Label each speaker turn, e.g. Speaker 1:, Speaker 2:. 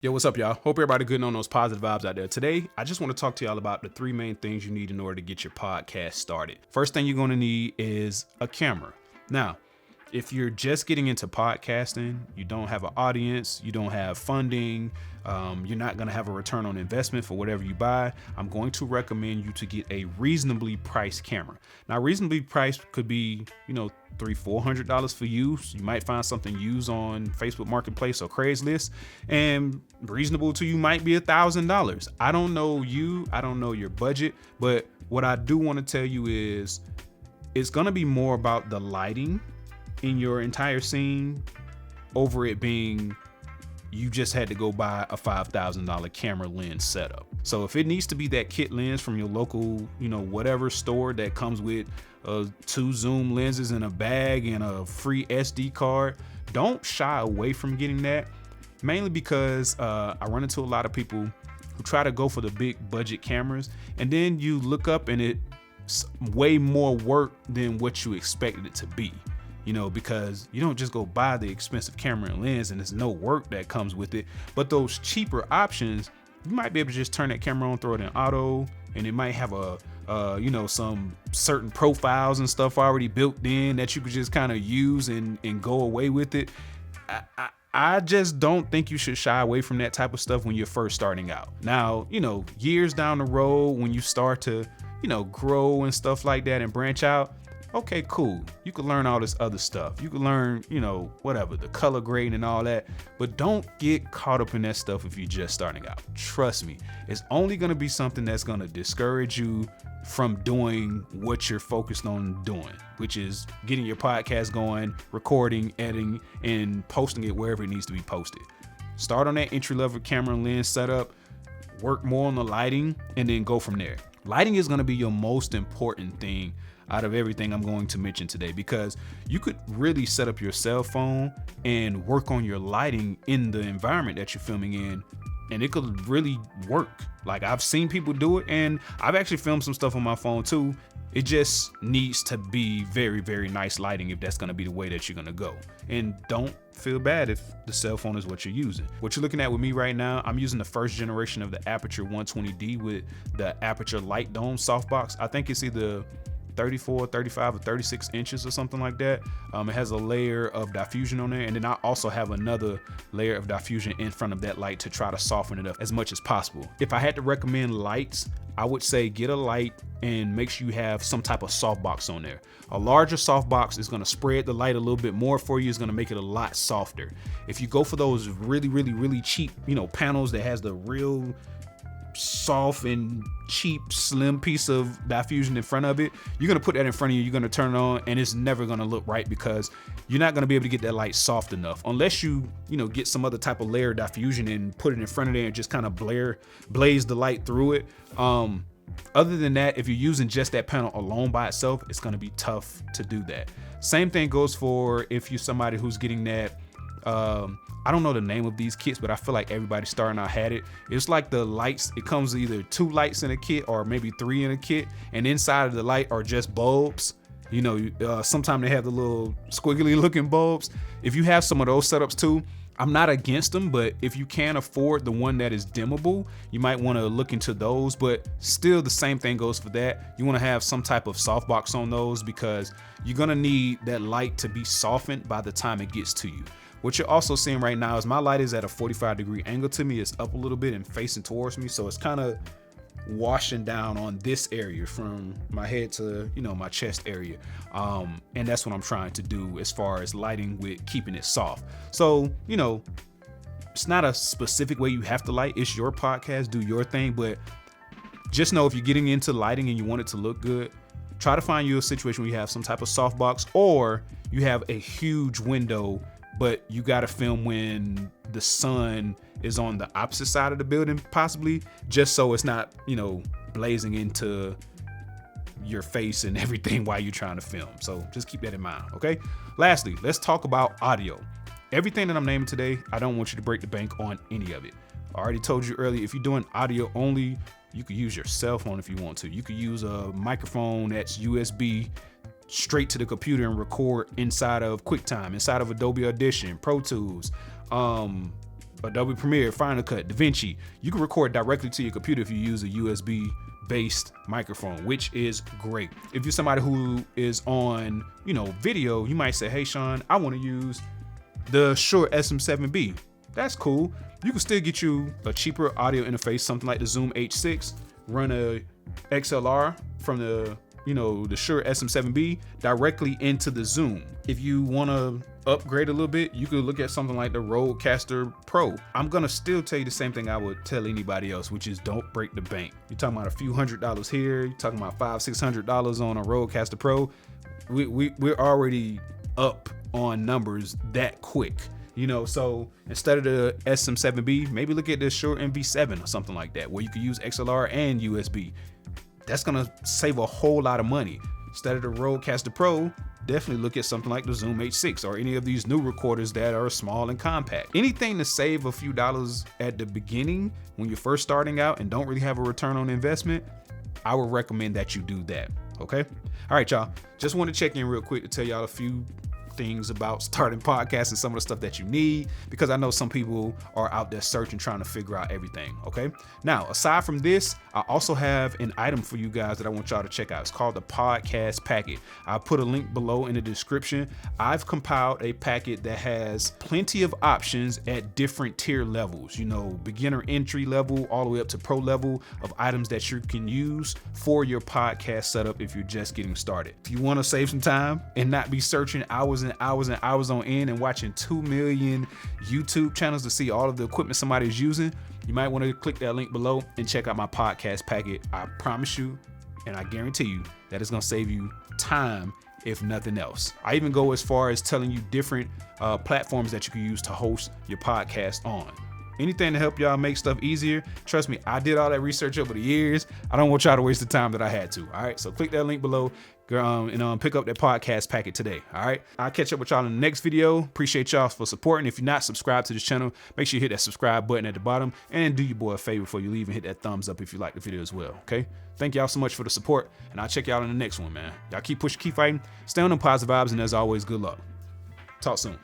Speaker 1: Yo, what's up, y'all? Hope everybody good on those positive vibes out there. Today, I just want to talk to y'all about the three main things you need in order to get your podcast started. First thing you're going to need is a camera. Now, if you're just getting into podcasting, you don't have an audience, you don't have funding, you're not going to have a return on investment for whatever you buy, I'm going to recommend you to get a reasonably priced camera. Now, reasonably priced could be, $300-$400 for you. You might find something used on Facebook Marketplace or Craigslist, and reasonable to you might be $1,000. I don't know you, I don't know your budget, but what I do want to tell you is it's going to be more about the lighting in your entire scene over it being you just had to go buy a $5,000 camera lens setup. So if it needs to be that kit lens from your local, whatever store that comes with 2 zoom lenses in a bag and a free SD card, don't shy away from getting that. Mainly because I run into a lot of people who try to go for the big budget cameras, and then you look up and it's way more work than what you expected it to be. Because you don't just go buy the expensive camera and lens and there's no work that comes with it. But those cheaper options, you might be able to just turn that camera on, throw it in auto, and it might have some certain profiles and stuff already built in that you could just kind of use and go away with it. I just don't think you should shy away from that type of stuff when you're first starting out. Now, years down the road when you start to, grow and stuff like that and branch out, okay, cool. You can learn all this other stuff. You can learn, whatever, the color grading and all that, but don't get caught up in that stuff if you're just starting out. Trust me, it's only going to be something that's going to discourage you from doing what you're focused on doing, which is getting your podcast going, recording, editing, and posting it wherever it needs to be posted. Start on that entry-level camera and lens setup, work more on the lighting, and then go from there. Lighting is going to be your most important thing out of everything I'm going to mention today, because you could really set up your cell phone and work on your lighting in the environment that you're filming in, and it could really work. Like, I've seen people do it, and I've actually filmed some stuff on my phone too. It just needs to be very, very nice lighting if that's going to be the way that you're going to go. And don't feel bad if the cell phone is what you're using. What you're looking at with me right now, I'm using the first generation of the Aputure 120D with the Aputure Light Dome softbox. I think it's either 34, 35, or 36 inches or something like that. It has a layer of diffusion on there, and then I also have another layer of diffusion in front of that light to try to soften it up as much as possible. If I had to recommend lights, I would say get a light and make sure you have some type of softbox on there. A larger softbox is going to spread the light a little bit more for you. It's going to make it a lot softer. If you go for those really, really, really cheap, panels that has the real soft and cheap slim piece of diffusion in front of it, you're going to put that in front of you, you're going to turn it on, and it's never going to look right because you're not going to be able to get that light soft enough unless you get some other type of layer of diffusion and put it in front of there and just kind of blaze the light through it. Other than that, if you're using just that panel alone by itself, it's going to be tough to do that. Same thing goes for if you're somebody who's getting that I don't know the name of these kits, but I feel like everybody starting out had it. It's like the lights. It comes with either 2 lights in a kit or maybe 3 in a kit, and inside of the light are just bulbs. Sometimes they have the little squiggly looking bulbs. If you have some of those setups too, I'm not against them, but if you can't afford the one that is dimmable, you might want to look into those. But still, the same thing goes for that. You want to have some type of softbox on those because you're going to need that light to be softened by the time it gets to you. What you're also seeing right now is my light is at a 45-degree angle to me. It's up a little bit and facing towards me, so it's kind of washing down on this area from my head to my chest area, and that's what I'm trying to do as far as lighting with keeping it soft. So it's not a specific way you have to light. It's your podcast, do your thing, but just know if you're getting into lighting and you want it to look good, try to find you a situation where you have some type of softbox, or you have a huge window, but you got to film when the sun is on the opposite side of the building, possibly, just so it's not, blazing into your face and everything while you're trying to film. So just keep that in mind, okay? Lastly, let's talk about audio. Everything that I'm naming today, I don't want you to break the bank on any of it. I already told you earlier, if you're doing audio only, you could use your cell phone if you want to. You could use a microphone that's USB straight to the computer and record inside of QuickTime, inside of Adobe Audition, Pro Tools, Adobe Premiere, Final Cut, DaVinci. You can record directly to your computer if you use a USB based microphone, which is great. If you're somebody who is on, video, you might say, hey Sean, I want to use the Shure SM7B. That's cool. You can still get you a cheaper audio interface, something like the Zoom H6, run a XLR from the Shure SM7B directly into the Zoom. If you want to upgrade a little bit, you could look at something like the Rodecaster Pro. I'm gonna still tell you the same thing I would tell anybody else, which is don't break the bank. You're talking about a few $100s here, you're talking about $500-600 on a Rodecaster Pro. We're already up on numbers that quick. So instead of the SM7B, maybe look at the Shure MV7 or something like that, where you could use XLR and USB. That's gonna save a whole lot of money. Instead of the Rodecaster Pro, definitely look at something like the Zoom H6 or any of these new recorders that are small and compact. Anything to save a few dollars at the beginning when you're first starting out and don't really have a return on investment, I would recommend that you do that, okay? All right, y'all, just want to check in real quick to tell y'all a few things about starting podcasts and some of the stuff that you need, because I know some people are out there searching, trying to figure out everything. Okay. Now, aside from this, I also have an item for you guys that I want y'all to check out. It's called the Podcast Packet. I'll put a link below in the description. I've compiled a packet that has plenty of options at different tier levels, beginner entry level all the way up to pro level of items that you can use for your podcast setup if you're just getting started. If you want to save some time and not be searching hours and hours and hours on end and watching 2 million YouTube channels to see all of the equipment somebody's using, you might want to click that link below and check out my podcast packet. I promise you, and I guarantee you, that it's going to save you time, if nothing else. I even go as far as telling you different platforms that you can use to host your podcast on. Anything to help y'all make stuff easier. Trust me, I did all that research over the years. I don't want y'all to waste the time that I had to. All right, so click that link below and pick up that podcast packet today. All right, I'll catch up with y'all in the next video. Appreciate y'all for supporting. If you're not subscribed to this channel, make sure you hit that subscribe button at the bottom and do your boy a favor before you leave and hit that thumbs up if you like the video as well. Okay, thank y'all so much for the support, and I'll check y'all in the next one, man. Y'all keep pushing, keep fighting, stay on them positive vibes, and as always, good luck. Talk soon.